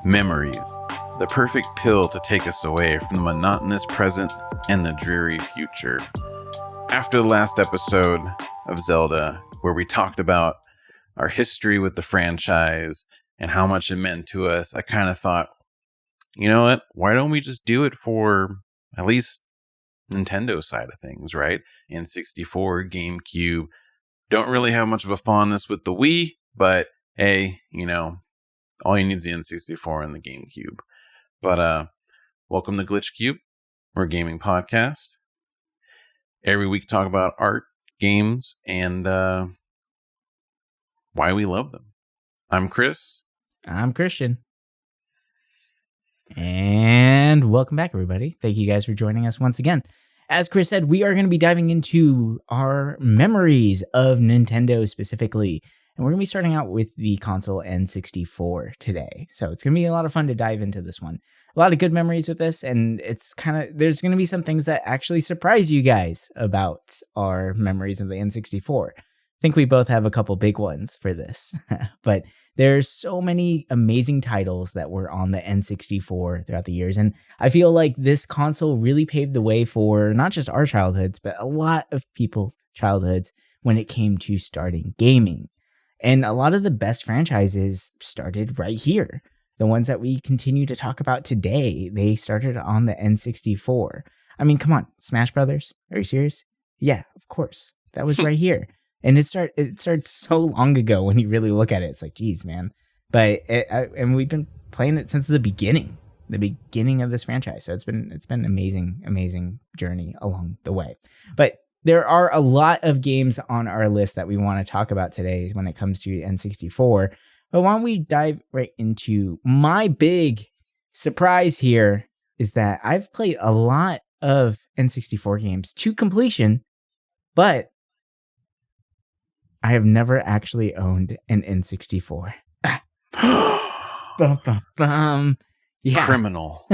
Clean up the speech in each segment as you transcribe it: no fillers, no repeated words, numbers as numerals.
Memories, the perfect pill to take us away from the monotonous present and the dreary future. After the last episode of Zelda, where we talked about our history with the franchise and how much it meant to us, I kind of thought, you know what? Why don't we just do it for at least Nintendo side of things, right? N64, GameCube. Don't really have much of a fondness with the Wii, but hey, all you need is the N64 and the GameCube. But welcome to Glitch Cube. We're a gaming podcast. Every week talk about art, games, and why we love them. I'm Chris. I'm Christian. And welcome back, everybody. Thank you guys for joining us once again. As Chris said, we are going to be diving into our memories of Nintendo specifically. And we're going to be starting out with the console N64 today. So it's going to be a lot of fun to dive into this one. A lot of good memories with this. And there's going to be some things that actually surprise you guys about our memories of the N64. I think we both have a couple big ones for this. But there's so many amazing titles that were on the N64 throughout the years. And I feel like this console really paved the way for not just our childhoods, but a lot of people's childhoods when it came to starting gaming. And a lot of the best franchises started right here. The ones that we continue to talk about today, they started on the N64. I mean, come on, Smash Brothers? Are you serious? Yeah, of course. That was right here. And it started so long ago when you really look at it. It's like, geez, man. But and we've been playing it since the beginning of this franchise. So it's been amazing journey along the way. But there are a lot of games on our list that we want to talk about today when it comes to N64. But why don't we dive right into my big surprise here is that I've played a lot of N64 games to completion, but I have never actually owned an N64. Bum, bum, bum. Yeah. Criminal.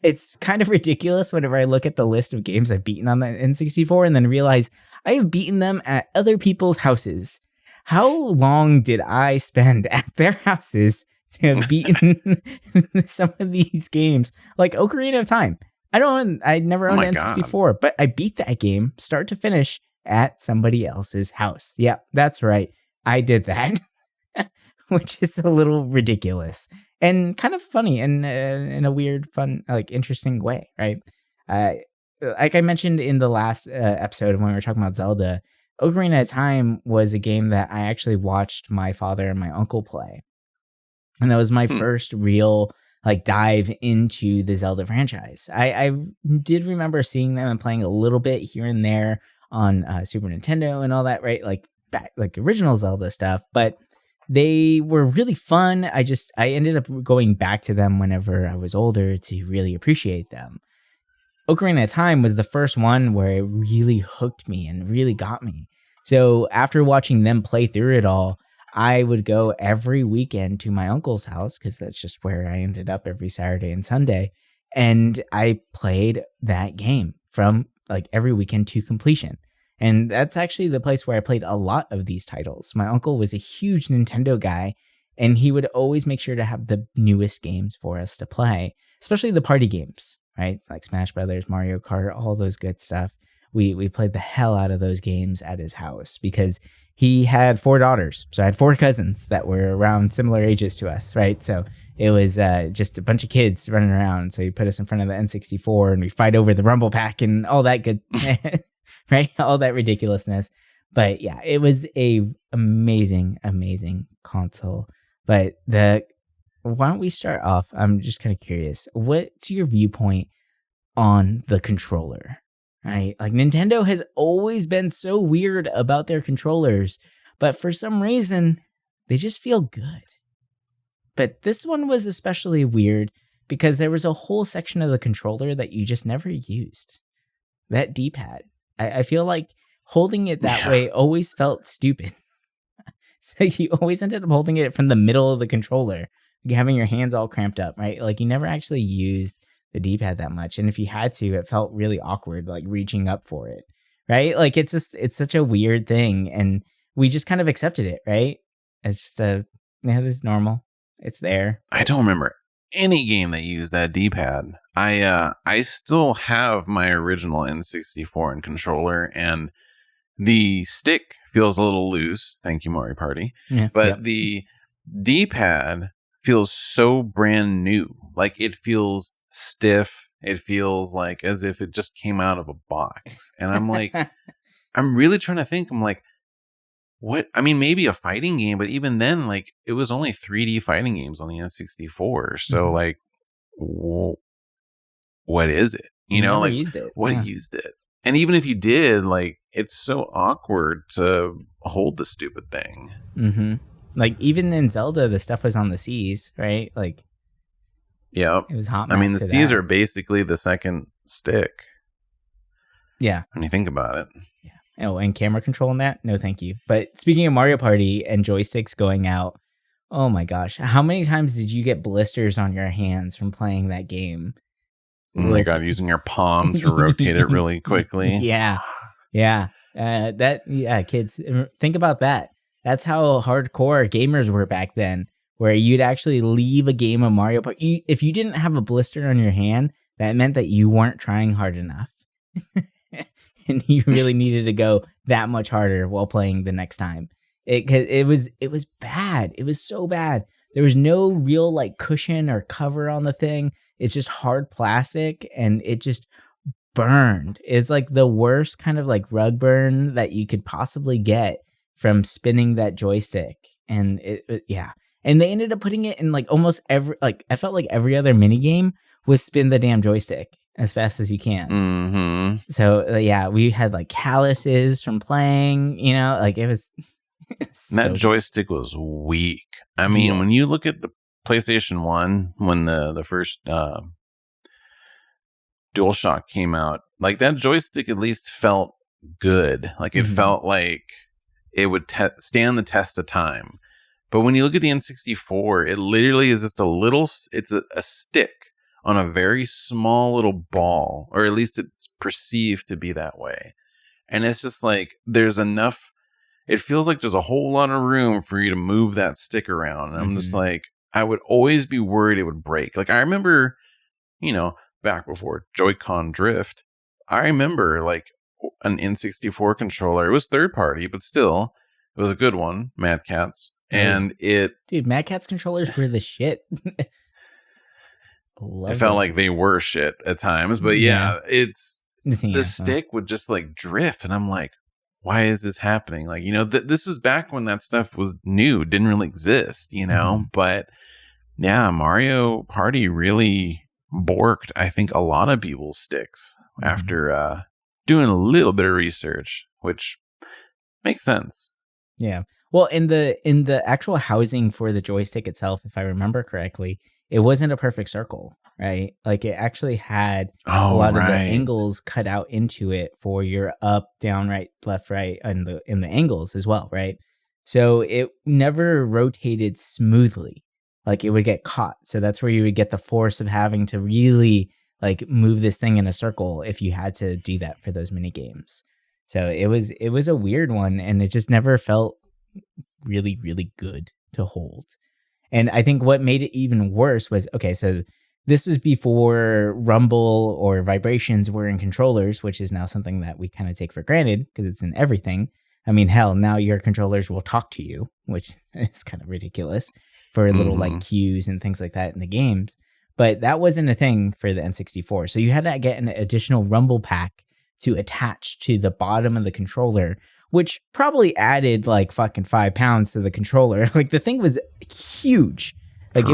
It's kind of ridiculous whenever I look at the list of games I've beaten on the N64 and then realize I have beaten them at other people's houses. How long did I spend at their houses to have beaten some of these games? Like Ocarina of Time. I never owned an N64, but I beat that game start to finish at somebody else's house. Yeah, that's right. I did that, which is a little ridiculous. And kind of funny and in a weird, fun, like interesting way, right? Like I mentioned in the last episode when we were talking about Zelda, Ocarina of Time was a game that I actually watched my father and my uncle play. And that was my first real dive into the Zelda franchise. I did remember seeing them and playing a little bit here and there on Super Nintendo and all that, right? Like original Zelda stuff, but they were really fun. I ended up going back to them whenever I was older to really appreciate them. Ocarina of Time was the first one where it really hooked me and really got me. So after watching them play through it all, I would go every weekend to my uncle's house because that's just where I ended up every Saturday and Sunday. And I played that game from every weekend to completion. And that's actually the place where I played a lot of these titles. My uncle was a huge Nintendo guy, and he would always make sure to have the newest games for us to play, especially the party games, right? Like Smash Brothers, Mario Kart, all those good stuff. We played the hell out of those games at his house because he had 4 daughters. So I had 4 cousins that were around similar ages to us, right? So it was just a bunch of kids running around. So he put us in front of the N64 and we fight over the Rumble Pack and all that good, right? All that ridiculousness. But yeah, it was a amazing console. But why don't we start off? I'm just kind of curious. What's your viewpoint on the controller? Right? Like Nintendo has always been so weird about their controllers, but for some reason, they just feel good. But this one was especially weird because there was a whole section of the controller that you just never used. That D-pad. I feel like holding it that way always felt stupid. So you always ended up holding it from the middle of the controller, having your hands all cramped up, right? Like you never actually used the D-pad that much. And if you had to, it felt really awkward, like reaching up for it, right? Like it's such a weird thing. And we just kind of accepted it, right? It's just this is normal. It's there. I don't remember any game that used that D-pad. I still have my original N64 and controller, and the stick feels a little loose. Thank you, Mario Party. Yeah. But the D-pad feels so brand new. Like, it feels stiff. It feels like as if it just came out of a box. And I'm like, I'm really trying to think. I'm like, what? I mean, maybe a fighting game, but even then, like, it was only 3D fighting games on the N64. So, like, what is it? You know, like, used it. What used it? And even if you did, like, it's so awkward to hold the stupid thing. Mm-hmm. Like, even in Zelda, the stuff was on the C's, right? Like, yeah, it was hot. I mean, the C's are basically the second stick. Yeah. When you think about it. Yeah. Oh, and camera control in that? No, thank you. But speaking of Mario Party and joysticks going out, oh my gosh, how many times did you get blisters on your hands from playing that game? Oh my God, using your palm to rotate it really quickly. Yeah. Kids, think about that. That's how hardcore gamers were back then, where you'd actually leave a game of Mario Party. If you didn't have a blister on your hand, that meant that you weren't trying hard enough. And you really needed to go that much harder while playing the next time. It was bad. It was so bad. There was no real like cushion or cover on the thing. It's just hard plastic, and it just burned. It's like the worst kind of like rug burn that you could possibly get from spinning that joystick. And and they ended up putting it in like almost every, like, I felt like every other mini game was spin the damn joystick as fast as you can. Mm-hmm. So we had like calluses from playing, you know, like it was. That joystick was weak. I mean, when you look at the PlayStation 1, when the first DualShock came out, like, that joystick at least felt good. Like, it felt like it would stand the test of time. But when you look at the N64, it literally is just it's a stick on a very small little ball, or at least it's perceived to be that way. And it's just like, there's enough, it feels like there's a whole lot of room for you to move that stick around. And I'm just like, I would always be worried it would break. Like, I remember, you know, back before Joy-Con drift, I remember like an N64 controller. It was third party, but still, it was a good one, Mad Catz. And dude, Mad Catz controllers were the shit. It felt like they were shit at times, but the stick would just like drift, and I'm like, why is this happening? Like, you know, this is back when that stuff was new, didn't really exist, you know. But yeah, Mario Party really borked, I think, a lot of people's sticks after doing a little bit of research, which makes sense. Yeah. Well, in the actual housing for the joystick itself, if I remember correctly, it wasn't a perfect circle, right? Like, it actually had a lot of the angles cut out into it for your up, down, right, left, right, and in the angles as well, right? So it never rotated smoothly. Like, it would get caught. So that's where you would get the force of having to really like move this thing in a circle if you had to do that for those mini games. So it was a weird one, and it just never felt really, really good to hold. And I think what made it even worse was, okay, so this was before rumble or vibrations were in controllers, which is now something that we kind of take for granted because it's in everything. I mean, hell, now your controllers will talk to you, which is kind of ridiculous for little like cues and things like that in the games. But that wasn't a thing for the N64. So you had to get an additional rumble pack to attach to the bottom of the controller, which probably added like fucking 5 pounds to the controller. Like, the thing was huge. Like,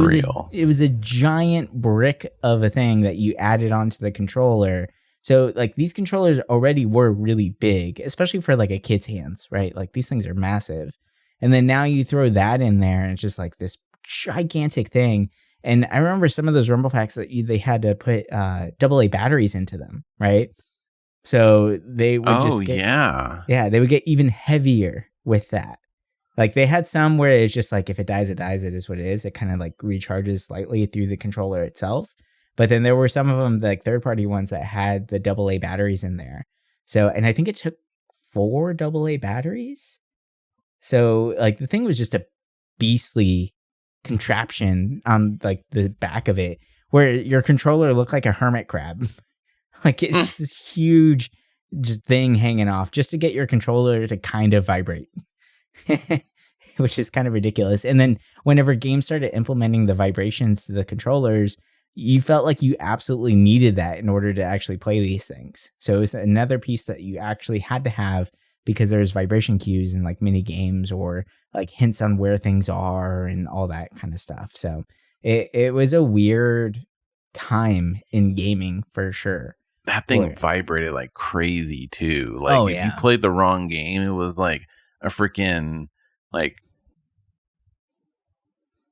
it was a giant brick of a thing that you added onto the controller. So like, these controllers already were really big, especially for like a kid's hands, right? Like, these things are massive. And then now you throw that in there, and it's just like this gigantic thing. And I remember some of those rumble packs that they had to put AA batteries into them, right? So they would they would get even heavier with that. Like, they had some where it's just like, if it dies, it dies. It is what it is. It kind of like recharges slightly through the controller itself. But then there were some of them, like third-party ones, that had the AA batteries in there. So, and I think it took 4 AA batteries. So like, the thing was just a beastly contraption on like the back of it where your controller looked like a hermit crab. Like it's just this huge just thing hanging off just to get your controller to kind of vibrate. Which is kind of ridiculous. And then whenever games started implementing the vibrations to the controllers, you felt like you absolutely needed that in order to actually play these things. So it was another piece that you actually had to have because there's vibration cues in like mini games or like hints on where things are and all that kind of stuff. So it was a weird time in gaming for sure. That thing vibrated like crazy too. Like if you played the wrong game, it was like a freaking like,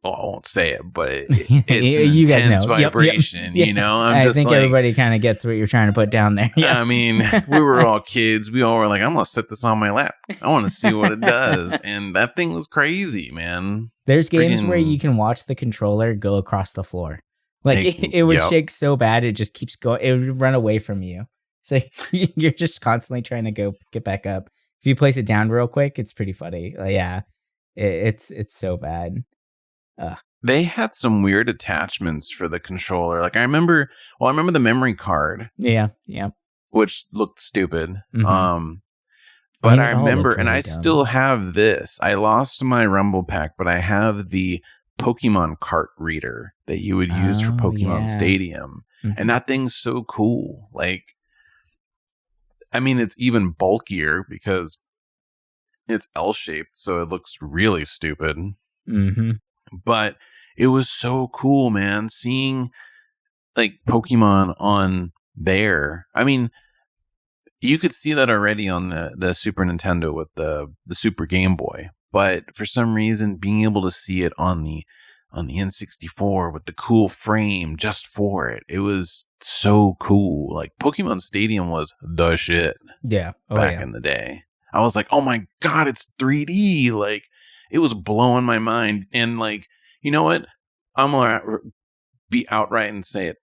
well, I won't say it, but it's you intense guys know. vibration. Yep. You know, I think everybody kind of gets what you're trying to put down there. I mean, we were all kids. We all were like, I'm gonna set this on my lap. I want to see what it does. And that thing was crazy, man. There's games where you can watch the controller go across the floor. Like it would shake so bad it just keeps going. It would run away from you. So you're just constantly trying to go get back up. If you place it down real quick, it's pretty funny. It's so bad. They had some weird attachments for the controller. Like I remember the memory card. Yeah. Which looked stupid. Mm-hmm. But I remember, and I still have this. I lost my Rumble Pack, but I have the Pokemon cart reader that you would use for Pokemon Stadium. Mm-hmm. And that thing's so cool. Like, I mean, it's even bulkier because it's L-shaped, so it looks really stupid. Mm-hmm. But it was so cool, man, seeing like Pokemon on there. I mean, you could see that already on the Super Nintendo with the Super Game Boy. But for some reason, being able to see it on the N64 with the cool frame just for it, it was so cool. Like Pokemon Stadium was the shit. Yeah, back in the day. I was like, oh my god, it's 3D. Like it was blowing my mind. And like, you know what? I'm gonna be outright and say it.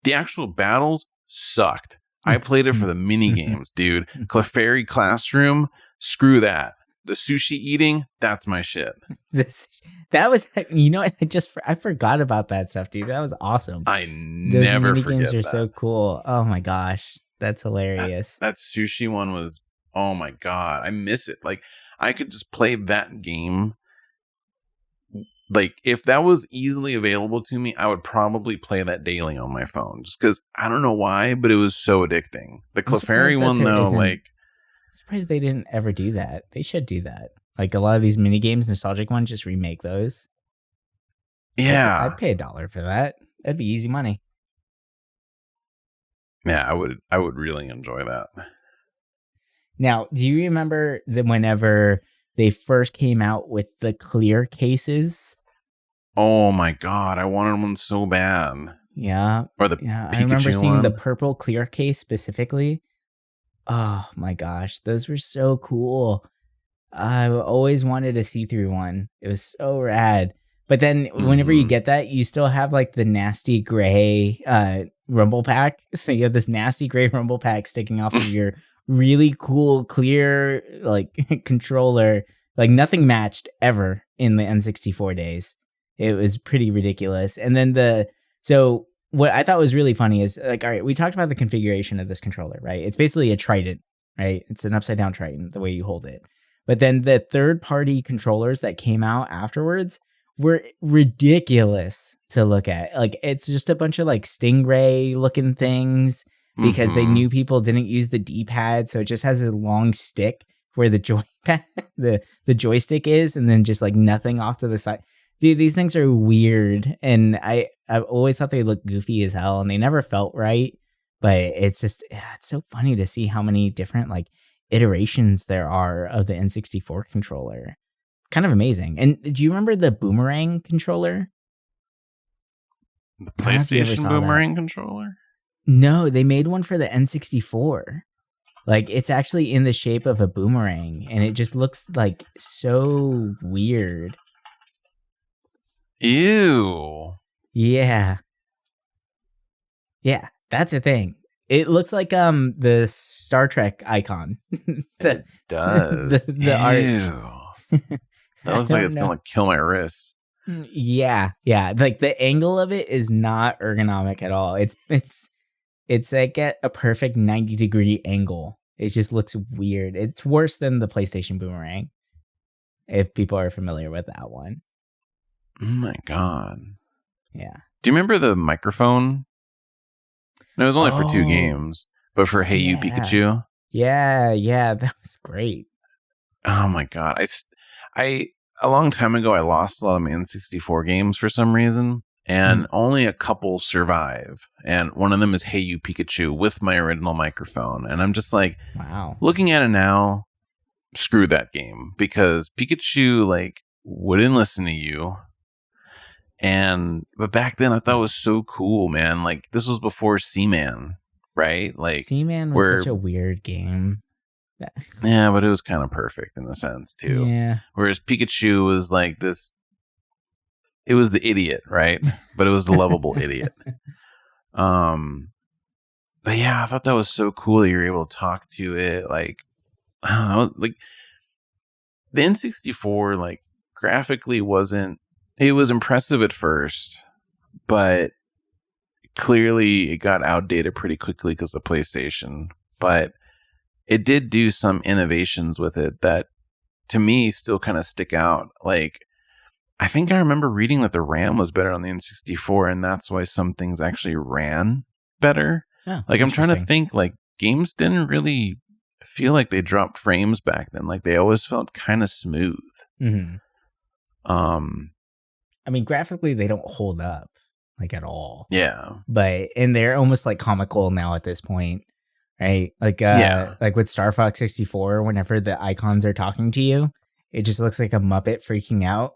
The actual battles sucked. I played it for the mini games, dude. Clefairy Classroom, screw that. The sushi eating, that's my shit. That was, you know, I forgot about that stuff, dude. That was awesome. I never forget that. Those mini games are so cool. Oh my gosh, that's hilarious. That sushi one was, oh my god, I miss it. Like I could just play that game. Like if that was easily available to me, I would probably play that daily on my phone. Just because I don't know why, but it was so addicting. The Clefairy one though, like. Surprised they didn't ever do that. They should do that. Like a lot of these mini games, nostalgic ones, just remake those. Yeah, I'd pay $1 for that. That'd be easy money. Yeah, I would really enjoy that. Now, do you remember that whenever they first came out with the clear cases? Oh my god, I wanted one so bad. Yeah, or the Pikachu I remember seeing one. The purple clear case specifically. Oh my gosh, those were so cool. I always wanted a see-through one. It was so rad. But then whenever you get that, you still have like the nasty gray rumble pack. So you have this nasty gray rumble pack sticking off of your really cool clear like controller. Like nothing matched ever in the N64 days. It was pretty ridiculous. And then so what I thought was really funny is like, all right, we talked about the configuration of this controller, right? It's basically a trident, right? It's an upside down trident, the way you hold it. But then the third party controllers that came out afterwards were ridiculous to look at. Like it's just a bunch of like Stingray looking things because they knew people didn't use the D-pad. So it just has a long stick where the joypad, the joystick is, and then just like nothing off to the side. Dude, these things are weird, and I've always thought they looked goofy as hell, and they never felt right. But it's just, it's so funny to see how many different like iterations there are of the N64 controller. Kind of amazing. And do you remember the boomerang controller? The PlayStation boomerang controller? No, they made one for the N64. Like it's actually in the shape of a boomerang, and it just looks like so weird. Ew. Yeah, that's a thing. It looks like the Star Trek icon. It does. the art. That looks like it's gonna kill my wrists. Yeah. Like the angle of it is not ergonomic at all. It's like at a perfect 90-degree angle. It just looks weird. It's worse than the PlayStation Boomerang, if people are familiar with that one. Oh my god. Yeah. Do you remember the microphone? No, it was only for 2 games, but for Hey You Pikachu. Yeah, that was great. Oh my god. I a long time ago I lost a lot of my N64 games for some reason, and only a couple survive. And one of them is Hey You Pikachu with my original microphone. And I'm just like, wow. Looking at it now, screw that game, because Pikachu like wouldn't listen to you. But back then I thought it was so cool, man. Like this was before Seaman, right? Like Seaman was such a weird game. Yeah, but it was kind of perfect in a sense too. Yeah. Whereas Pikachu was like this. It was the idiot, right? But it was the lovable idiot. But yeah, I thought that was so cool that you were able to talk to it. Like, I don't know, like the N64, like graphically wasn't. It was impressive at first, but clearly it got outdated pretty quickly because of PlayStation. But it did do some innovations with it that, to me, still kind of stick out. Like, I think I remember reading that the RAM was better on the N64, and that's why some things actually ran better. Oh, like, I'm trying to think, like, games didn't really feel like they dropped frames back then. Like, they always felt kind of smooth. Mm-hmm. I mean, graphically, they don't hold up, like, at all. Yeah. And they're almost, like, comical now at this point, right? Like, like with Star Fox 64, whenever the icons are talking to you, it just looks like a Muppet freaking out.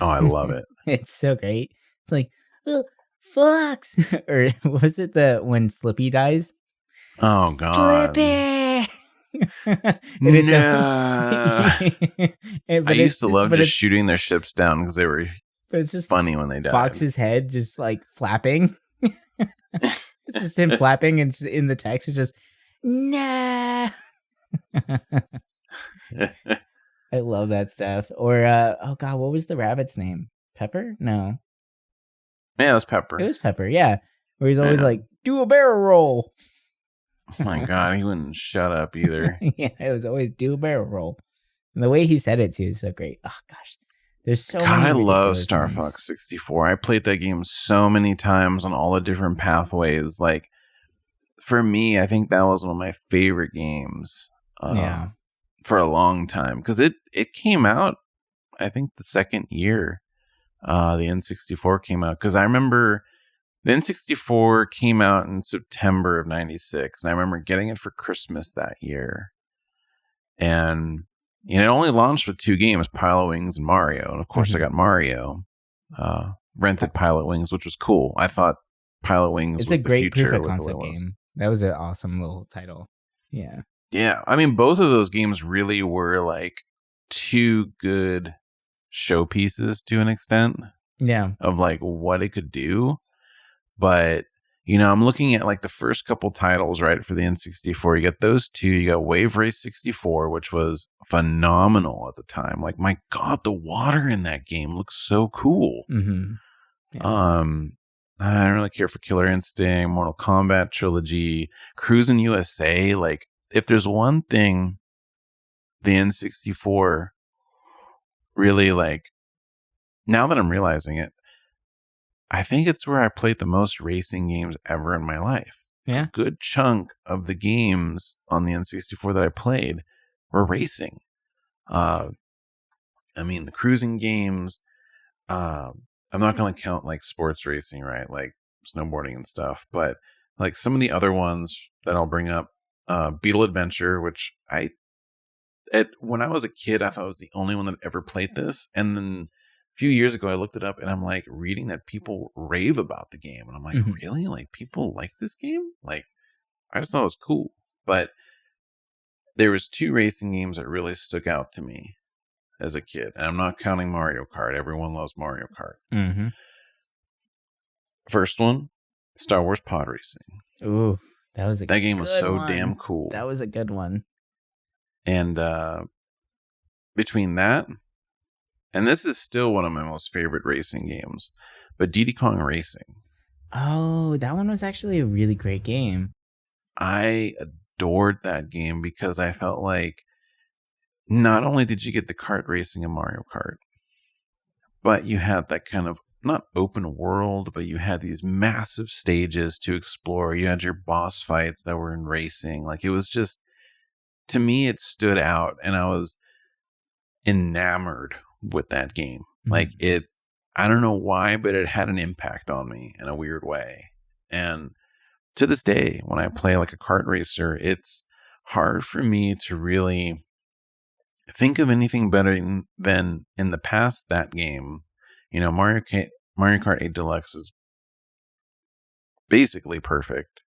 Oh, I love it. It's so great. It's like, oh, Fox! Or was it when Slippy dies? Oh, God. Slippy! No. I used to love just shooting their ships down because they were it's just funny when they died. Fox's head just like flapping. It's just him flapping, and just in the text it's just, nah. I love that stuff. Or oh god, what was the rabbit's name? Pepper? No. Yeah, it was Pepper. It was Pepper, yeah. Where he's always like, do a barrel roll. Oh my god, he wouldn't shut up either. Yeah, it was always do a barrel roll. And the way he said it too is so great. Oh gosh. There's so many. I love Star Fox 64. I played that game so many times on all the different pathways. Like, for me, I think that was one of my favorite games. For a long time, because it came out, I think, the second year the N64 came out. Because I remember the N64 came out in September of '96, and I remember getting it for Christmas that year. And it only launched with 2 games, Pilot Wings and Mario. And of course, I got Mario. Rented Pilot Wings, which was cool. I thought Pilot Wings was the future. It's a great proof of concept game. That was an awesome little title. Yeah. Yeah. I mean, both of those games really were like 2 good showpieces to an extent. Yeah. Of like what it could do. But, I'm looking at like the first couple titles, right, for the N64. You got those 2. You got Wave Race 64, which was phenomenal at the time. Like, my God, the water in that game looks so cool. Mm-hmm. Yeah. I don't really care for Killer Instinct, Mortal Kombat Trilogy, Cruisin' USA. Like, if there's one thing the N64 really, like, now that I'm realizing it, I think it's where I played the most racing games ever in my life. Yeah. A good chunk of the games on the N64 that I played were racing. I mean, the cruising games, I'm not going to count like sports racing, right? Like snowboarding and stuff. But like some of the other ones that I'll bring up, Beetle Adventure, which when I was a kid, I thought I was the only one that ever played this. And then a few years ago, I looked it up, and I'm like reading that people rave about the game. And I'm like, really? Like, people like this game? Like, I just thought it was cool. But there was 2 racing games that really stuck out to me as a kid. And I'm not counting Mario Kart. Everyone loves Mario Kart. Mm-hmm. First one, Star Wars Pod Racing. Ooh, that game was so damn cool. That was a good one. And between that and this is still one of my most favorite racing games, but Diddy Kong Racing. Oh, that one was actually a really great game. I adored that game because I felt like not only did you get the kart racing in Mario Kart, but you had that kind of not open world, but you had these massive stages to explore. You had your boss fights that were in racing. Like, it was just, to me, it stood out, and I was enamored with that game. Like, it, I don't know why, but it had an impact on me in a weird way. And to this day, when I play like a kart racer, it's hard for me to really think of anything better than in the past that game. You know, Mario Kart 8 Deluxe is basically perfect,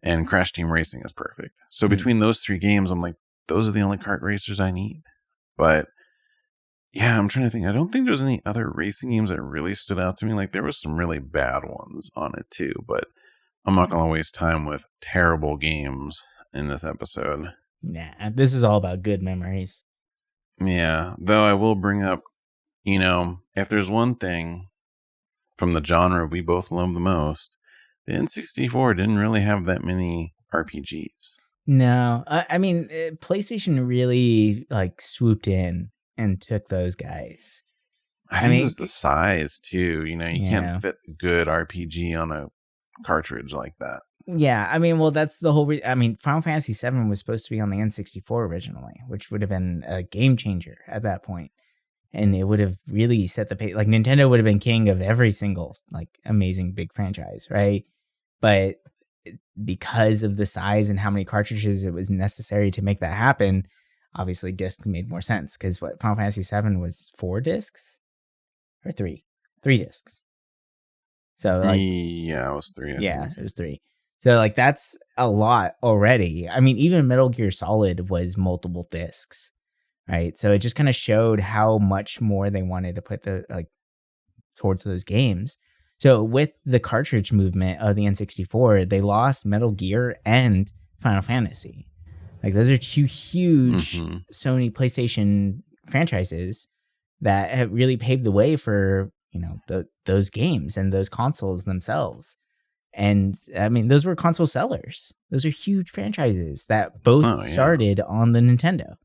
and Crash Team Racing is perfect. So between those three games, I'm like, those are the only kart racers I need. But yeah, I'm trying to think. I don't think there's any other racing games that really stood out to me. Like, there was some really bad ones on it too, but I'm not going to waste time with terrible games in this episode. Nah, this is all about good memories. Yeah, though I will bring up, you know, if there's one thing from the genre we both love the most, the N64 didn't really have that many RPGs. No, I mean, PlayStation really like swooped in and took those guys. I think it was the size too. You know, you can't fit a good RPG on a cartridge like that. Yeah, I mean, well, that's the whole. I mean, Final Fantasy VII was supposed to be on the N64 originally, which would have been a game changer at that point, and it would have really set the pace. Like, Nintendo would have been king of every single like amazing big franchise, right? But because of the size and how many cartridges it was necessary to make that happen, obviously disc made more sense. Because what Final Fantasy VII was 4 discs or 3 discs. So like, yeah, it was 3. It was 3. So like, that's a lot already. I mean, even Metal Gear Solid was multiple discs, right? So it just kind of showed how much more they wanted to put towards those games. So with the cartridge movement of the N64, they lost Metal Gear and Final Fantasy. Like, those are two huge Sony PlayStation franchises that have really paved the way for, you know, those games and those consoles themselves. And I mean, those were console sellers. Those are huge franchises that both started on the Nintendo.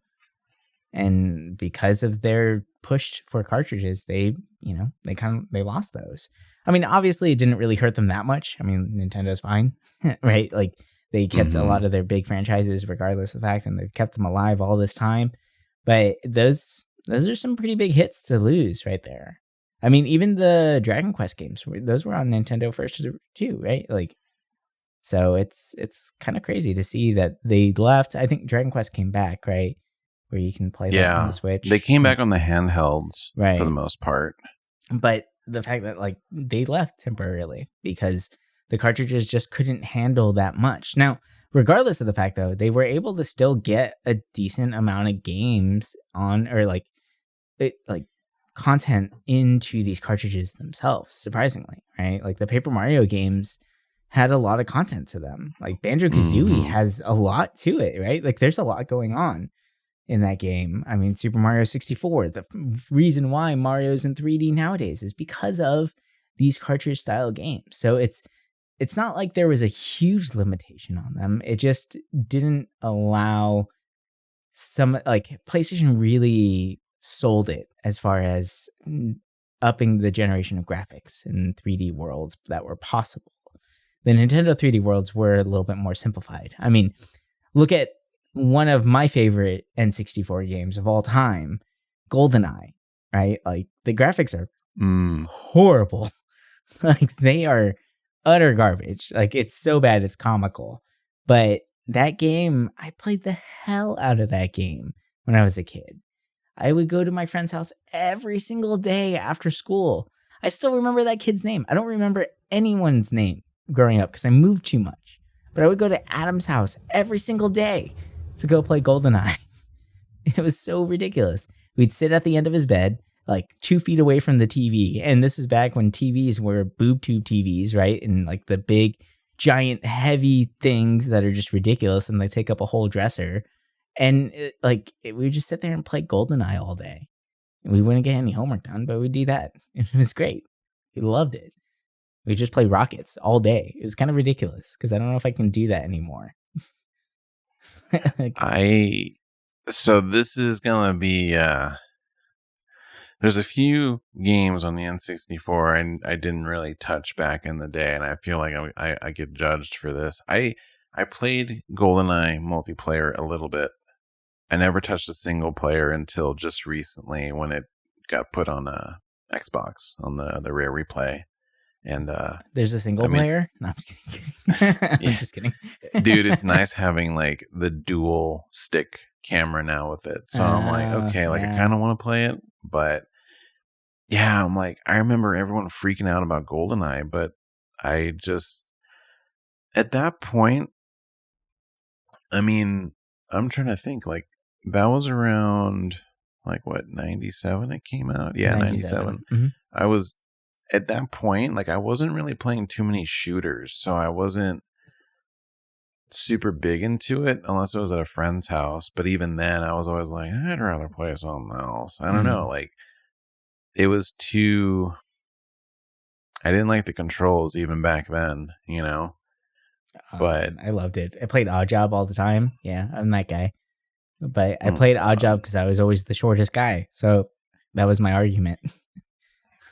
And because of their push for cartridges, they lost those. I mean, obviously it didn't really hurt them that much. I mean, Nintendo's fine, right? Like, they kept a lot of their big franchises regardless of the fact, and they've kept them alive all this time. But those are some pretty big hits to lose right there. I mean, even the Dragon Quest games, those were on Nintendo first too, right? Like, so it's kind of crazy to see that they left. I think Dragon Quest came back, right? Where you can play that on the Switch. They came back on the handhelds for the most part. But the fact that like they left temporarily because the cartridges just couldn't handle that much. Now, regardless of the fact though, they were able to still get a decent amount of games on, or like content into these cartridges themselves, surprisingly, right? Like, the Paper Mario games had a lot of content to them. Like, Banjo-Kazooie has a lot to it, right? Like, there's a lot going on in that game. I mean, Super Mario 64, the reason why Mario's in 3D nowadays is because of these cartridge style games. So it's not like there was a huge limitation on them. It just didn't allow some, like, PlayStation really sold it as far as upping the generation of graphics and 3D worlds that were possible. The Nintendo 3D worlds were a little bit more simplified. I mean, look at one of my favorite N64 games of all time, GoldenEye, right? Like, the graphics are horrible. Like, they are utter garbage. Like, it's so bad, it's comical. But that game, I played the hell out of that game when I was a kid. I would go to my friend's house every single day after school. I still remember that kid's name. I don't remember anyone's name growing up because I moved too much. But I would go to Adam's house every single day to go play GoldenEye. It was so ridiculous. We'd sit at the end of his bed, like 2 feet away from the TV. And this is back when TVs were boob tube TVs, right? And like the big, giant, heavy things that are just ridiculous and they take up a whole dresser. And we would just sit there and play GoldenEye all day. We wouldn't get any homework done, but we'd do that. It was great. We loved it. We just play rockets all day. It was kind of ridiculous because I don't know if I can do that anymore. So this is gonna be there's a few games on the N64 and I didn't really touch back in the day, and I feel like I get judged for this. I played GoldenEye multiplayer a little bit. I never touched a single player until just recently when it got put on Xbox on the Rare Replay. And there's a single player? No, I'm just kidding. I'm just kidding. Dude, it's nice having like the dual stick camera now with it. So I'm like, okay, like I kind of want to play it, but yeah, I'm like, I remember everyone freaking out about GoldenEye, but I just at that point, I mean, I'm trying to think, like that was around like what, 97 it came out? Yeah, 97. Mm-hmm. I was at that point, like I wasn't really playing too many shooters, so I wasn't super big into it unless it was at a friend's house. But even then, I was always like, I'd rather play something else. I don't know, like it was too. I didn't like the controls even back then, you know. But I loved it. I played Odd Job all the time. Yeah, I'm that guy. But I played Odd Job because I was always the shortest guy, so that was my argument.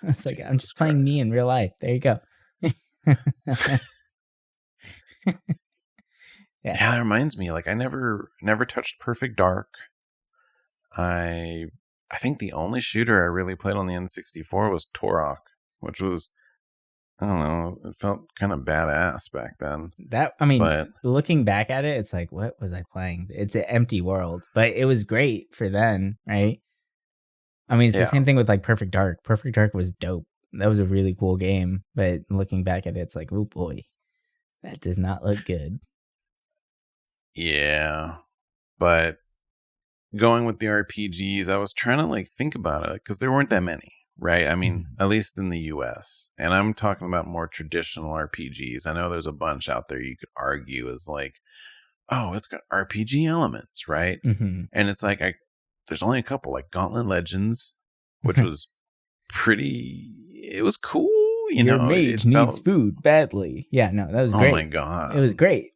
I was like, I'm just playing me in real life. There you go. Yeah, that reminds me. Like, I never touched Perfect Dark. I think the only shooter I really played on the N64 was Turok, which was, I don't know, it felt kind of badass back then. Looking back at it, it's like, what was I playing? It's an empty world, but it was great for then, right? I mean, it's the same thing with like Perfect Dark. Perfect Dark was dope. That was a really cool game, but looking back at it, it's like, oh boy, that does not look good. Yeah, but going with the RPGs, I was trying to like think about it because there weren't that many, right? I mean, at least in the US, and I'm talking about more traditional RPGs. I know there's a bunch out there you could argue is like, oh, it's got RPG elements, right? Mm-hmm. And it's like, there's only a couple, like Gauntlet Legends, which was it was cool. Your mage needs food badly. Yeah, no, that was great. Oh my God. It was great.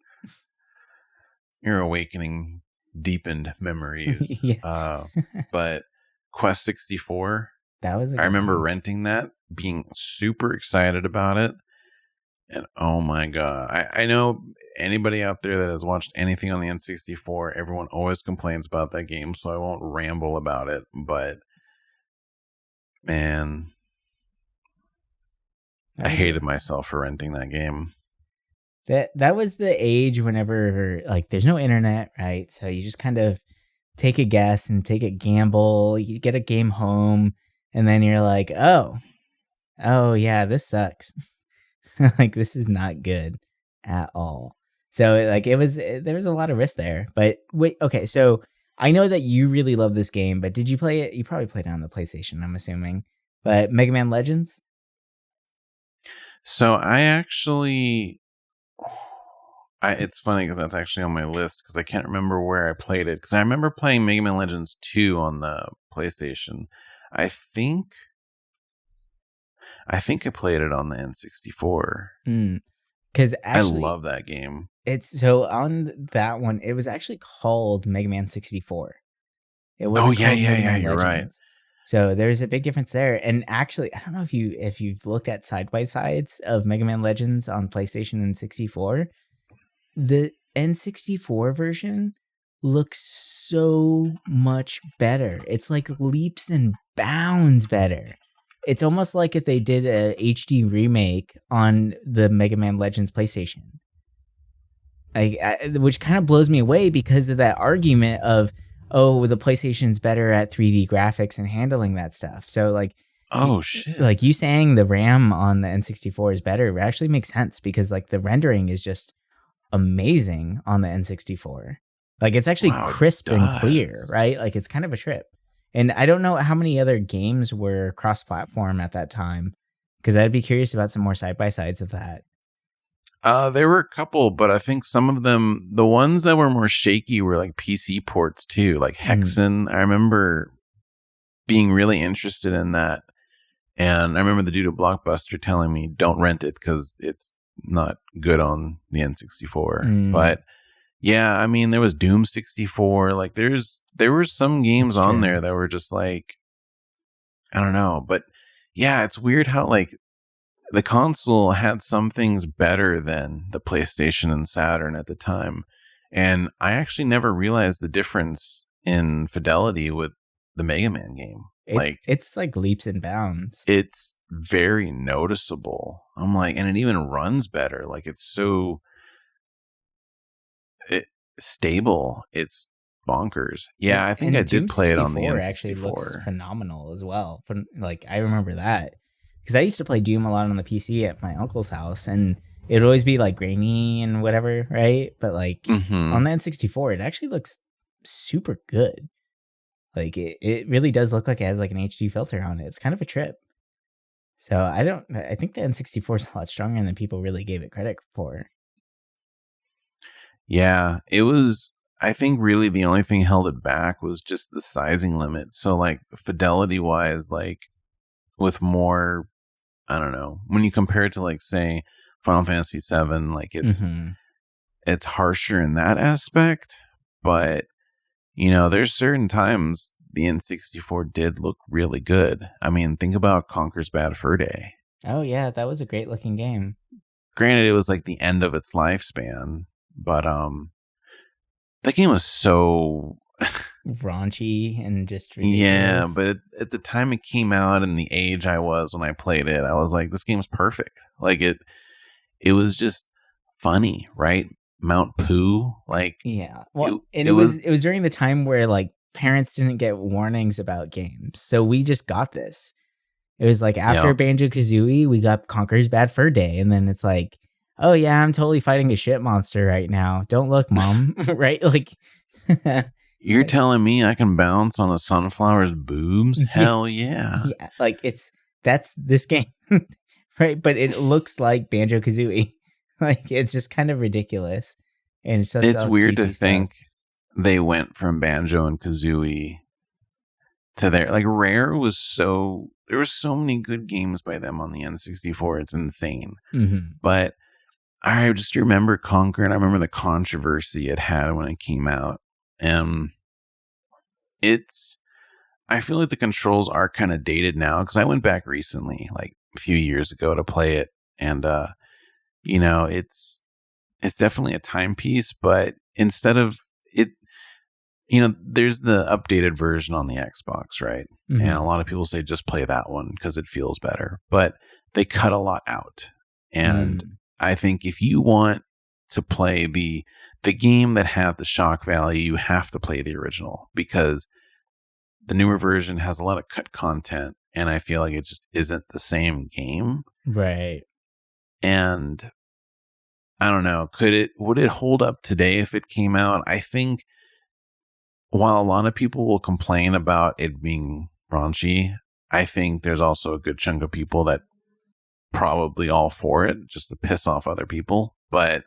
You're awakening deepened memories. Yeah. But Quest 64, that was I remember renting that, being super excited about it. And oh my God, I know anybody out there that has watched anything on the N64, everyone always complains about that game, so I won't ramble about it. But man, I hated myself for renting that game. That was the age whenever like there's no internet, right? So you just kind of take a guess and take a gamble. You get a game home, and then you're like, oh yeah, this sucks. Like this is not good at all. So there was a lot of risk there. But wait, okay, so I know that you really love this game, but did you play it? You probably played it on the PlayStation, I'm assuming. But Mega Man Legends? So I actually, it's funny because that's actually on my list because I can't remember where I played it. Because I remember playing Mega Man Legends 2 on the PlayStation. I think I played it on the N64. Because I love that game. It's so on that one, it was actually called Mega Man 64. It was you're right. So there's a big difference there. And actually, I don't know if you've looked at side by sides of Mega Man Legends on PlayStation and 64. The N64 version looks so much better. It's like leaps and bounds better. It's almost like if they did a HD remake on the Mega Man Legends PlayStation. Which kind of blows me away because of that argument of, oh, the PlayStation's better at 3D graphics and handling that stuff. So like, oh shit, like you saying the RAM on the N64 is better, it actually makes sense because like the rendering is just amazing on the N64. Like it's actually crisp and clear, right? Like it's kind of a trip. And I don't know how many other games were cross-platform at that time, because I'd be curious about some more side-by-sides of that. There were a couple, but I think some of them, the ones that were more shaky were like PC ports too, like Hexen. I remember being really interested in that. And I remember the dude at Blockbuster telling me, don't rent it because it's not good on the N64. But yeah, I mean, there was Doom 64. Like, there were some games on there that were just like, I don't know. But yeah, it's weird how, like, the console had some things better than the PlayStation and Saturn at the time. And I actually never realized the difference in fidelity with the Mega Man game. It's like leaps and bounds. It's very noticeable. I'm like, and it even runs better. Like, it's so stable. It's bonkers. Yeah, I think I did play it on the N64. Actually looks phenomenal as well. Like, I remember that because I used to play Doom a lot on the PC at my uncle's house, and it'd always be like grainy and whatever, right? But like on the N64, it actually looks super good. Like, it really does look like it has like an HD filter on it. It's kind of a trip. So I think the N64 is a lot stronger than people really gave it credit for. Yeah, it was, I think really the only thing held it back was just the sizing limit. So like fidelity wise, like with more, I don't know, when you compare it to like say Final Fantasy VII, like it's harsher in that aspect, but you know, there's certain times the N64 did look really good. I mean, think about Conker's Bad Fur Day. Oh, yeah, that was a great looking game. Granted, it was like the end of its lifespan, but that game was so raunchy and just ridiculous. Yeah, but at the time it came out and the age I was when I played it, I was like, this game's perfect. Like it was just funny, right? Mount Poo, like yeah. Well, it was during the time where like parents didn't get warnings about games, so we just got this. It was like after Banjo-Kazooie, we got Conker's Bad Fur Day, and then it's like, oh yeah, I'm totally fighting a shit monster right now. Don't look, Mom. Right? Like, you're telling me I can bounce on a sunflower's boobs? Hell yeah! Yeah, like that's this game, right? But it looks like Banjo-Kazooie. Like, it's just kind of ridiculous. And it's weird to think they went from Banjo and Kazooie to there. Like, Rare was there were so many good games by them on the N64. It's insane. But I just remember Conker, and I remember the controversy it had when it came out. And I feel like the controls are kind of dated now, because I went back recently, like a few years ago, to play it. And, you know, it's definitely a timepiece, but instead of it, you know, there's the updated version on the Xbox, right? And a lot of people say just play that one because it feels better, but they cut a lot out. And I think if you want to play the game that had the shock value, you have to play the original, because the newer version has a lot of cut content, and I feel like it just isn't the same game. Right. And I don't know, would it hold up today if it came out? I think while a lot of people will complain about it being raunchy, I think there's also a good chunk of people that probably all for it just to piss off other people. But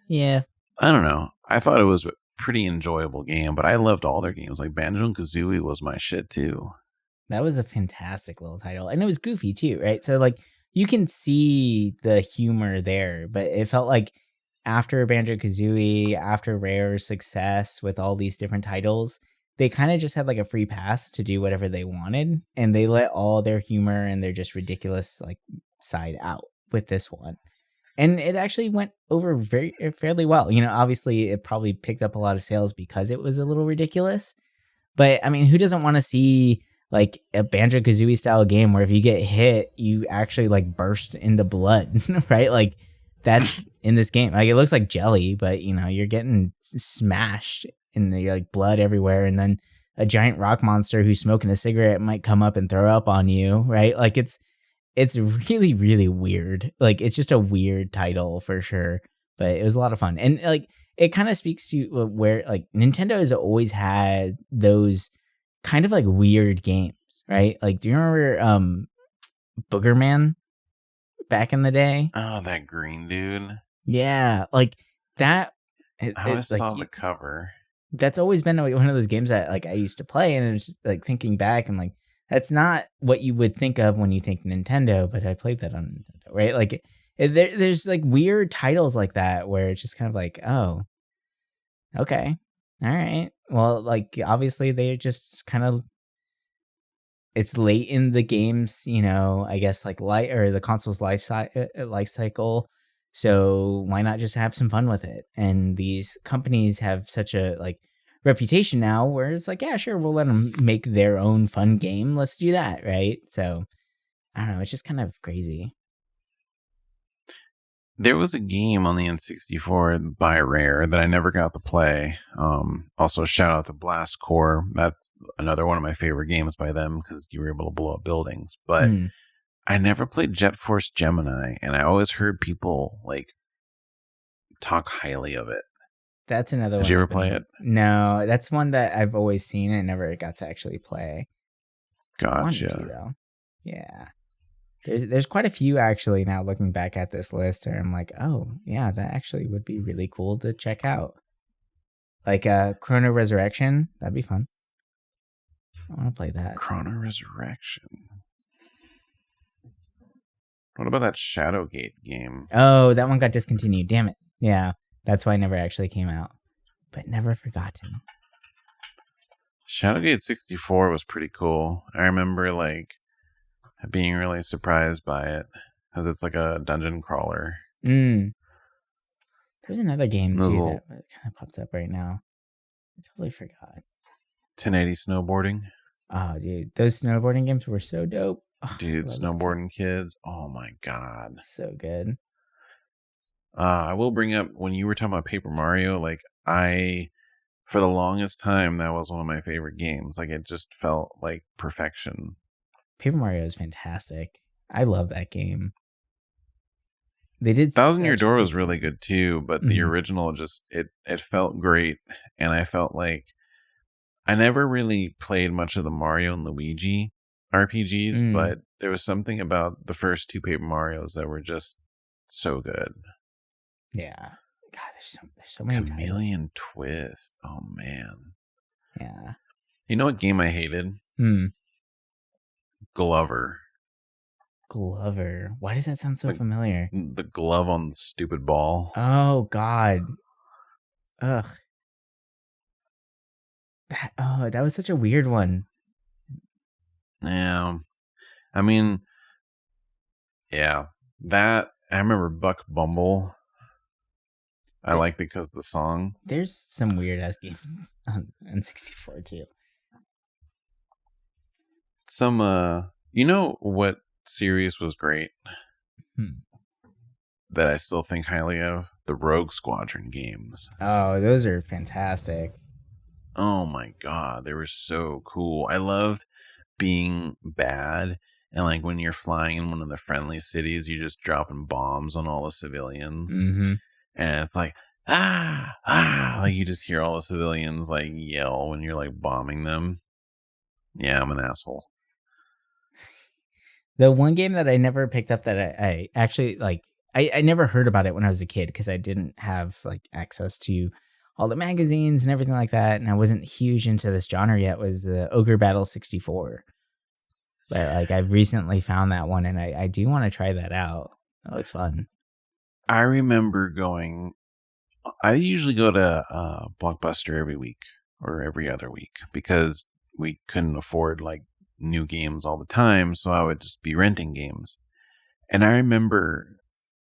yeah, I don't know. I thought it was a pretty enjoyable game, but I loved all their games. Like Banjo and Kazooie was my shit too. That was a fantastic little title, and it was goofy too, right? So like, you can see the humor there, but it felt like after Banjo-Kazooie, after Rare's success with all these different titles, they kind of just had like a free pass to do whatever they wanted, and they let all their humor and their just ridiculous like side out with this one. And it actually went over fairly well. You know, obviously it probably picked up a lot of sales because it was a little ridiculous, but I mean, who doesn't want to see like a Banjo-Kazooie style game where if you get hit, you actually like burst into blood, right? Like, that's in this game. Like, it looks like jelly, but you know, you're getting smashed and you're like blood everywhere. And then a giant rock monster who's smoking a cigarette might come up and throw up on you, right? Like, it's really, really weird. Like, it's just a weird title for sure, but it was a lot of fun. And like, it kind of speaks to where like Nintendo has always had those kind of like weird games, right? Like, do you remember Booger Man back in the day? Oh, that green dude. Yeah, like that. I saw the cover. That's always been one of those games that like I used to play, and it's just, like thinking back and like That's not what you would think of when you think Nintendo, but I played that on Nintendo, right? Like there's like weird titles like that where it's just kind of like, oh, okay, all right. Well, like obviously they just kind of it's late in the game's, I guess like light or the console's life cycle. So why not just have some fun with it? And these companies have such a like reputation now where it's like, yeah, sure, we'll let them make their own fun game. Let's do that, right? So I don't know. It's just kind of crazy. There was a game on the N64 by Rare that I never got to play. Also, shout out to Blast Core. That's another one of my favorite games by them because you were able to blow up buildings. But I never played Jet Force Gemini, and I always heard people like talk highly of it. That's another one. Did you ever play it? No, that's one that I've always seen and never got to actually play. Gotcha. Though. Yeah. There's quite a few actually now looking back at this list where I'm like, oh yeah, that actually would be really cool to check out. Like Chrono Resurrection, that'd be fun. I want to play that. Chrono Resurrection. What about that Shadowgate game? Oh, that one got discontinued. Damn it. Yeah, that's why it never actually came out. But never forgotten. Shadowgate 64 was pretty cool. I remember like being really surprised by it because it's like a dungeon crawler. There's another game too that kind of popped up right now. I totally forgot. 1080 snowboarding. Oh, dude, those snowboarding games were so dope. Oh, dude, snowboarding kids. Oh my god, so good. I will bring up when you were talking about Paper Mario. Like for the longest time, that was one of my favorite games. Like it just felt like perfection. Paper Mario is fantastic. I love that game. They did Thousand Year Door was really good too, but the original just it felt great, and I felt like I never really played much of the Mario and Luigi RPGs, but there was something about the first two Paper Marios that were just so good. Yeah. God, there's so many Chameleon Twist. Oh man. Yeah. You know what game I hated? Glover. Why does that sound so familiar? The glove on the stupid ball. Oh God. Ugh. That was such a weird one. Yeah. I mean, yeah. That I remember Buck Bumble. I liked it because of the song. There's some weird ass games on N64 too. Some you know what series was great? That I still think highly of? The Rogue Squadron games. Oh, those are fantastic. Oh my god, they were so cool. I loved being bad, and like when you're flying in one of the friendly cities, you're just dropping bombs on all the civilians. And it's like, like you just hear all the civilians like yell when you're like bombing them. Yeah, I'm an asshole. The one game that I never picked up that I actually like, I never heard about it when I was a kid because I didn't have like access to all the magazines and everything like that, and I wasn't huge into this genre yet, was the Ogre Battle 64. But like I've recently found that one, and I do want to try that out. That looks fun. I remember I usually go to Blockbuster every week or every other week because we couldn't afford like new games all the time, so I would just be renting games. And I remember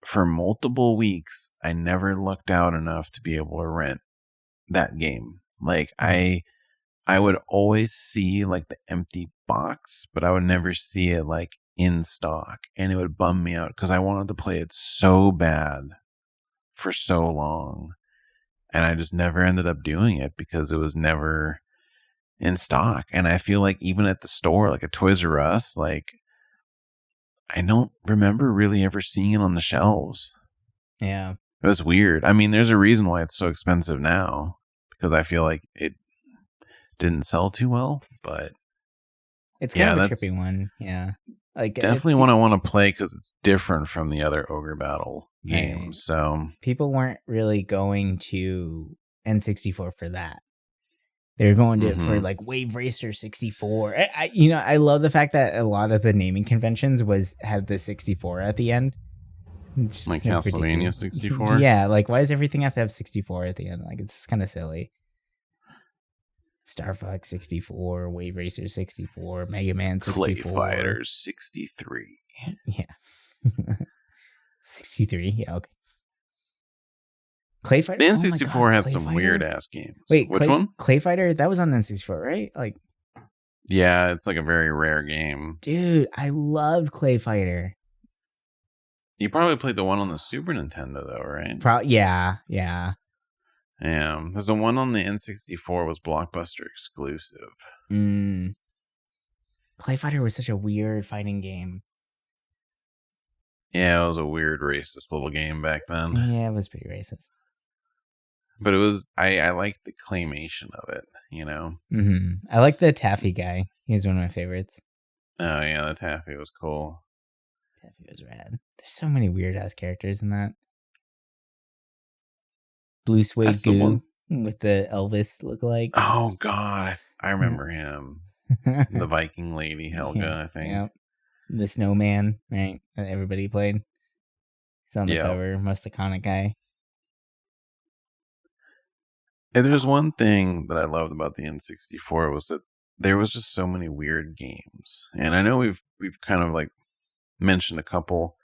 for multiple weeks, I never looked out enough to be able to rent that game. Like I would always see like the empty box, but I would never see it like in stock, and it would bum me out because I wanted to play it so bad for so long, and I just never ended up doing it because it was never in stock. And I feel like even at the store, like a Toys R Us, like I don't remember really ever seeing it on the shelves. Yeah, it was weird. I mean, there's a reason why it's so expensive now, because I feel like it didn't sell too well, but it's kind of a trippy one. Yeah, like definitely one I want to play because it's different from the other Ogre Battle games. Right. So people weren't really going to N64 for that. They're going to for like Wave Racer 64. I love the fact that a lot of the naming conventions had the 64 at the end. Just like Castlevania 64. Yeah, like why does everything have to have 64 at the end? Like it's kind of silly. Star Fox 64, Wave Racer 64, Mega Man 64, Clay Fighters 63. Yeah. 63. Yeah, okay. Clay Fighter. The N64 had some weird ass games. Wait, which one? Clay Fighter. That was on the N64, right? Like, yeah, it's like a very rare game. Dude, I loved Clay Fighter. You probably played the one on the Super Nintendo, though, right? Yeah. Yeah, because the one on the N64 was Blockbuster exclusive. Clay Fighter was such a weird fighting game. Yeah, it was a weird racist little game back then. Yeah, it was pretty racist. But it was, I liked the claymation of it, you know? Mm-hmm. I like the Taffy guy. He was one of my favorites. Oh, yeah, the Taffy was cool. Taffy was rad. There's so many weird-ass characters in that. Blue Suede Goo with the Elvis look-alike. Oh, God. I remember him. The Viking lady, Helga, I think. Yep. The Snowman, right? That everybody played. He's on the cover. Most iconic guy. And there's one thing that I loved about the N64 was that there was just so many weird games. And I know we've kind of like mentioned a couple,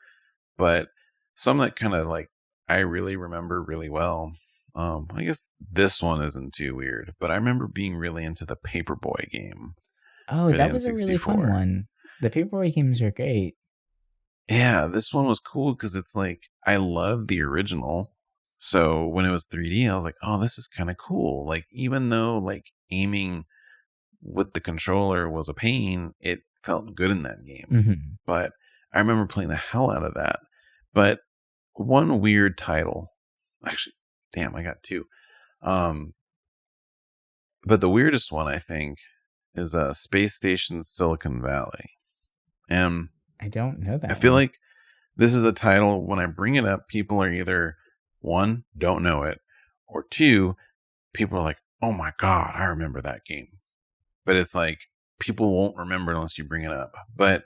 but some that kind of like I really remember really well. I guess this one isn't too weird, but I remember being really into the Paperboy game. Oh, that was a really fun one. The Paperboy games are great. Yeah, this one was cool because it's like I love the original. So when it was 3D, I was like, oh, this is kind of cool. Like, even though like aiming with the controller was a pain, it felt good in that game. Mm-hmm. But I remember playing the hell out of that. But one weird title, actually, damn, I got two. But the weirdest one, I think, is Space Station Silicon Valley. And I don't know that. I feel like this is a title, when I bring it up, people are either, one, don't know it, or two, people are like, oh my God, I remember that game. But it's like, people won't remember unless you bring it up. But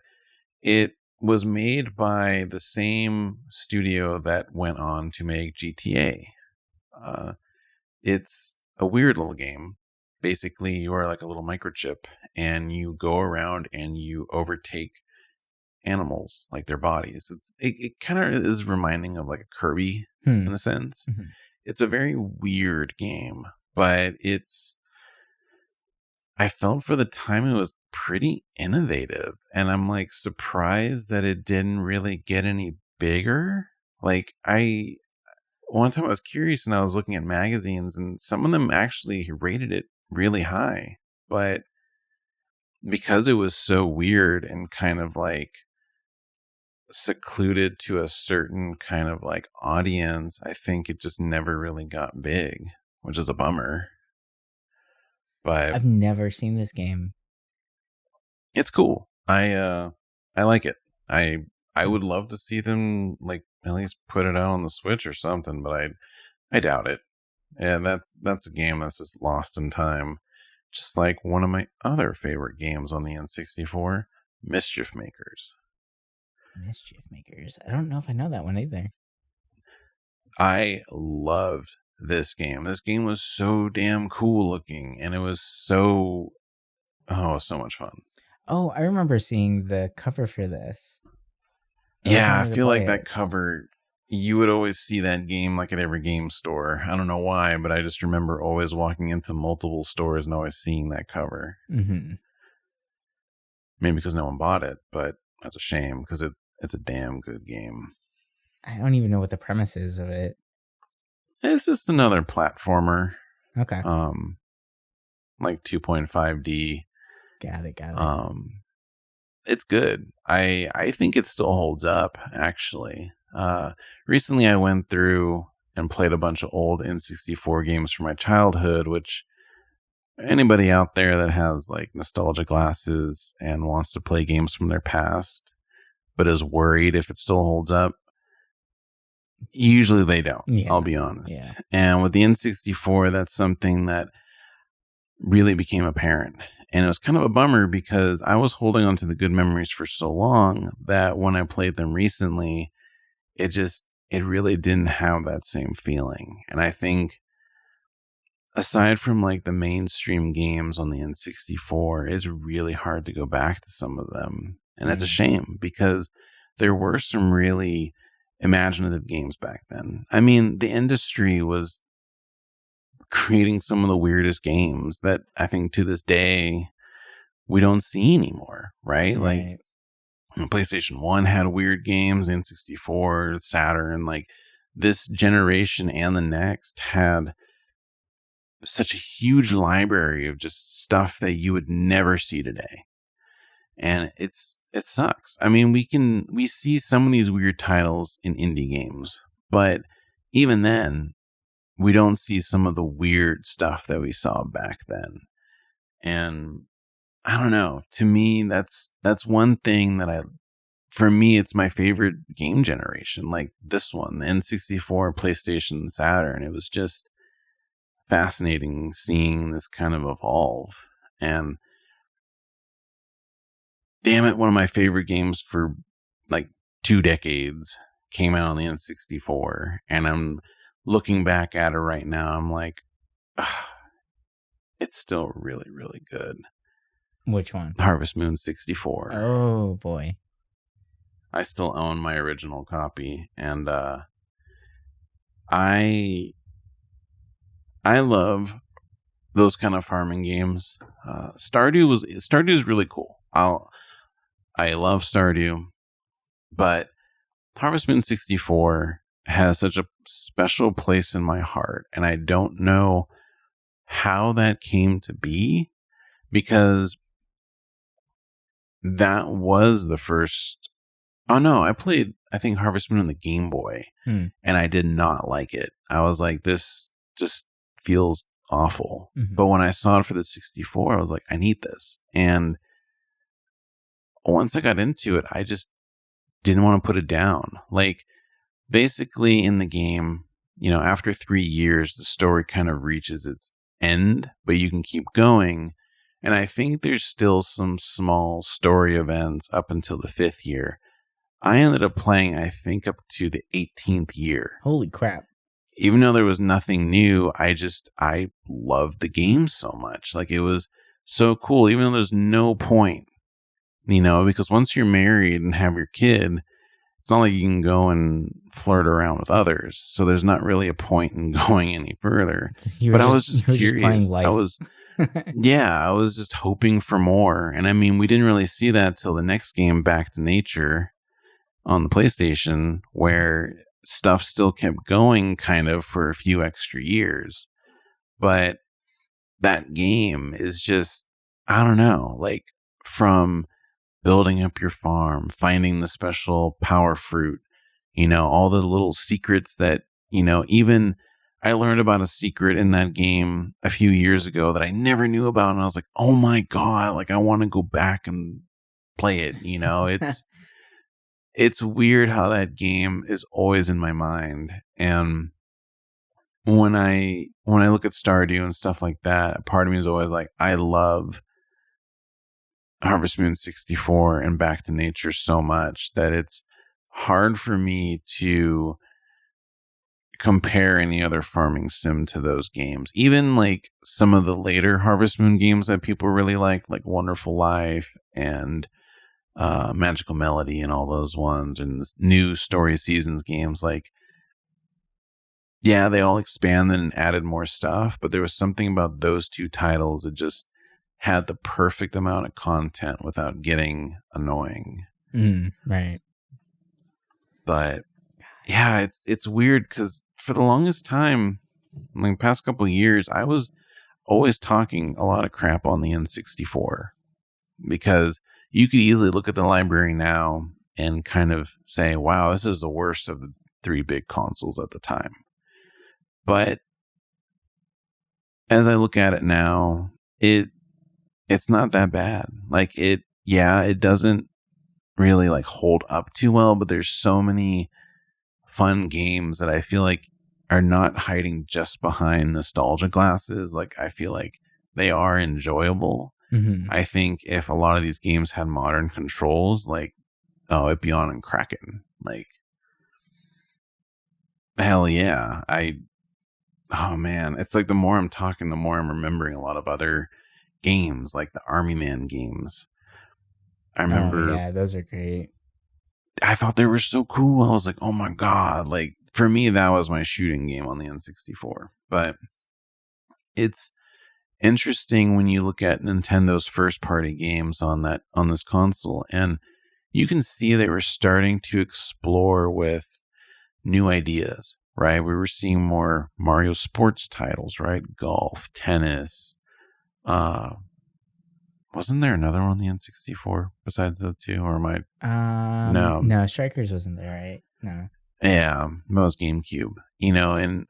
it was made by the same studio that went on to make GTA. It's a weird little game. Basically, you are like a little microchip, and you go around and you overtake animals, like their bodies. It kind of is reminding of like a Kirby in a sense. Mm-hmm. It's a very weird game, but I felt for the time it was pretty innovative, and I'm like surprised that it didn't really get any bigger. Like one time I was curious and I was looking at magazines, and some of them actually rated it really high, but because it was so weird and kind of like secluded to a certain kind of like audience, I think it just never really got big, which is a bummer. But I've never seen this game. It's cool. I like it. I would love to see them like at least put it out on the Switch or something, but I doubt it. And that's a game that's just lost in time. Just like one of my other favorite games on the N64, Mischief Makers. Mischief Makers. I don't know if I know that one either. I loved this game. This game was so damn cool looking, and it was so much fun. Oh, I remember seeing the cover for this. Yeah, I feel like that cover, you would always see that game like at every game store. I don't know why, but I just remember always walking into multiple stores and always seeing that cover. Mm-hmm. Maybe because no one bought it, but that's a shame because it's a damn good game. I don't even know what the premise is of it. It's just another platformer. Okay. Like 2.5D. Got it. It's good. I think it still holds up, actually. Recently I went through and played a bunch of old N64 games from my childhood, which anybody out there that has like nostalgia glasses and wants to play games from their past, but is worried if it still holds up, usually they don't. Yeah. I'll be honest. Yeah. And with the N64, that's something that really became apparent. And it was kind of a bummer because I was holding on to the good memories for so long that when I played them recently, it really didn't have that same feeling. And I think aside from like the mainstream games on the N64, it's really hard to go back to some of them. And that's a shame because there were some really imaginative games back then. I mean, the industry was creating some of the weirdest games that I think to this day we don't see anymore, right? Like PlayStation 1 had weird games, N64, Saturn, like this generation and the next had such a huge library of just stuff that you would never see today. And it sucks. I mean, we see some of these weird titles in indie games, but even then we don't see some of the weird stuff that we saw back then. And I don't know, to me that's one thing that for me it's my favorite game generation, like this one, the N64, PlayStation, Saturn. It was just fascinating seeing this kind of evolve. And damn it, one of my favorite games for like 2 decades came out on the N64, and I'm looking back at it right now. I'm like, it's still really, really good. Which one? Harvest Moon 64. Oh boy. I still own my original copy, and I love those kind of farming games. Stardew is really cool. I love Stardew, but Harvest Moon 64 has such a special place in my heart, and I don't know how that came to be, because that was the first. Oh no, I played, I think, Harvest Moon on the Game Boy, and I did not like it. I was like, this just feels awful. But when I saw it for the 64, I was like, I need this. And once I got into it, I just didn't want to put it down. Like, basically in the game, after 3 years, the story kind of reaches its end, but you can keep going. And I think there's still some small story events up until the 5th year. I ended up playing, I think, up to the 18th year. Holy crap. Even though there was nothing new, I loved the game so much. Like, it was so cool, even though there's no point, because once you're married and have your kid, it's not like you can go and flirt around with others. So there's not really a point in going any further. But I was just curious. I was just hoping for more. And I mean, we didn't really see that till the next game, Back to Nature, on the PlayStation, where stuff still kept going kind of for a few extra years. But that game is just, I don't know, like, from building up your farm, finding the special power fruit, all the little secrets that, even I learned about a secret in that game a few years ago that I never knew about. And I was like, oh my God, like, I want to go back and play it. It's weird how that game is always in my mind. And when I look at Stardew and stuff like that, part of me is always like, I love Harvest Moon 64 and Back to Nature so much that it's hard for me to compare any other farming sim to those games. Even like some of the later Harvest Moon games that people really like Wonderful Life and Magical Melody and all those ones, and this new Story Seasons games, like, yeah, they all expanded and added more stuff, but there was something about those two titles that just had the perfect amount of content without getting annoying. Right. But yeah, it's weird because for the longest time, like past couple of years, I was always talking a lot of crap on the N64, because you could easily look at the library now and kind of say, wow, this is the worst of the 3 big consoles at the time. But as I look at it now, it's not that bad. Like, it doesn't really like hold up too well, but there's so many fun games that I feel like are not hiding just behind nostalgia glasses. Like, I feel like they are enjoyable. Mm-hmm. I think if a lot of these games had modern controls, like, oh, it'd be on and cracking. Like, hell yeah. Oh man, it's like the more I'm talking, the more I'm remembering a lot of other games, like the Army Man games. I remember, Oh, yeah, those are great. I thought they were so cool. I was like, oh my God. Like, for me, that was my shooting game on the N64. But it's interesting when you look at Nintendo's first party games on this console, and you can see they were starting to explore with new ideas, right? We were seeing more Mario sports titles, right? Golf, tennis. Wasn't there another one on the N64 besides the two? Or am I? No, Strikers wasn't there, right? No. Yeah, that was GameCube. And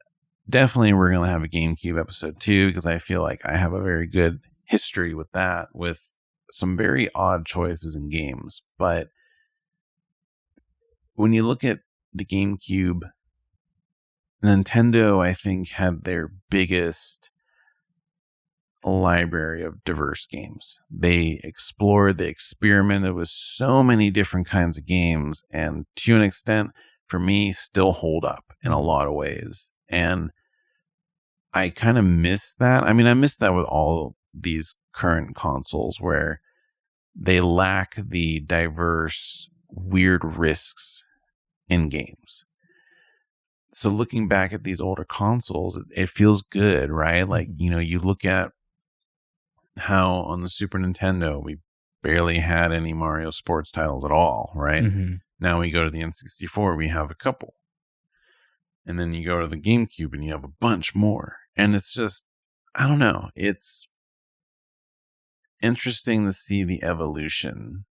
definitely we're going to have a GameCube episode too, because I feel like I have a very good history with that, with some very odd choices in games. But when you look at the GameCube, Nintendo, I think, had their biggest library of diverse games. They explored, they experimented with so many different kinds of games, and to an extent, for me, still hold up in a lot of ways. And I kind of miss that. I mean, I miss that with all these current consoles where they lack the diverse, weird risks in games. So looking back at these older consoles, it feels good, right? Like, you look at how on the Super Nintendo, we barely had any Mario sports titles at all, right? Mm-hmm. Now we go to the N64, we have a couple. And then you go to the GameCube and you have a bunch more. And it's just, I don't know. It's interesting to see the evolution.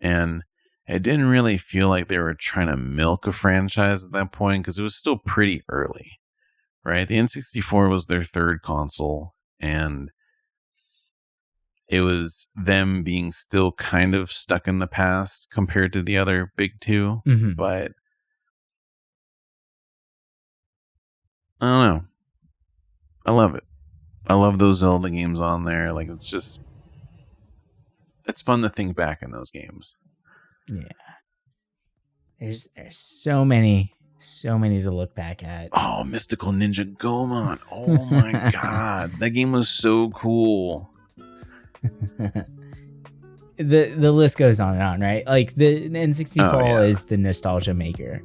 And it didn't really feel like they were trying to milk a franchise at that point, because it was still pretty early, right? The N64 was their third console, and it was them being still kind of stuck in the past compared to the other big two. Mm-hmm. But I don't know. I love it. I love those Zelda games on there. Like, it's fun to think back in those games. Yeah. There's so many to look back at. Oh, Mystical Ninja Goemon. Oh my God. That game was so cool. The list goes on and on, right? Like the N64 yeah. is the nostalgia maker.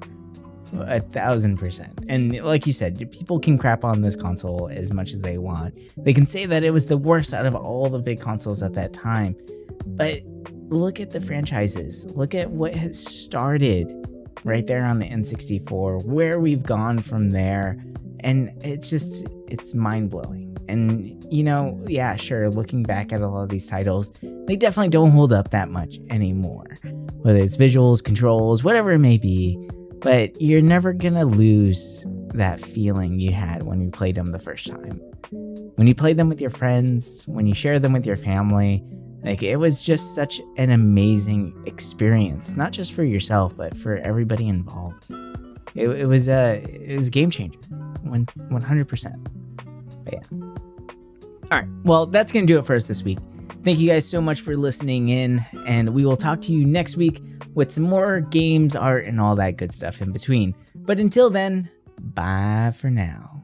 1,000%. And like you said, people can crap on this console as much as they want. They can say that it was the worst out of all the big consoles at that time. But look at the franchises. Look at what has started right there on the N64, where we've gone from there. And it's mind-blowing. And, yeah, sure, looking back at a lot of these titles, they definitely don't hold up that much anymore. Whether it's visuals, controls, whatever it may be. But you're never going to lose that feeling you had when you played them the first time. When you played them with your friends, when you shared them with your family, like, it was just such an amazing experience, not just for yourself, but for everybody involved. It was a game changer, 100%. But yeah. All right. Well, that's going to do it for us this week. Thank you guys so much for listening in, and we will talk to you next week with some more games, art, and all that good stuff in between. But until then, bye for now.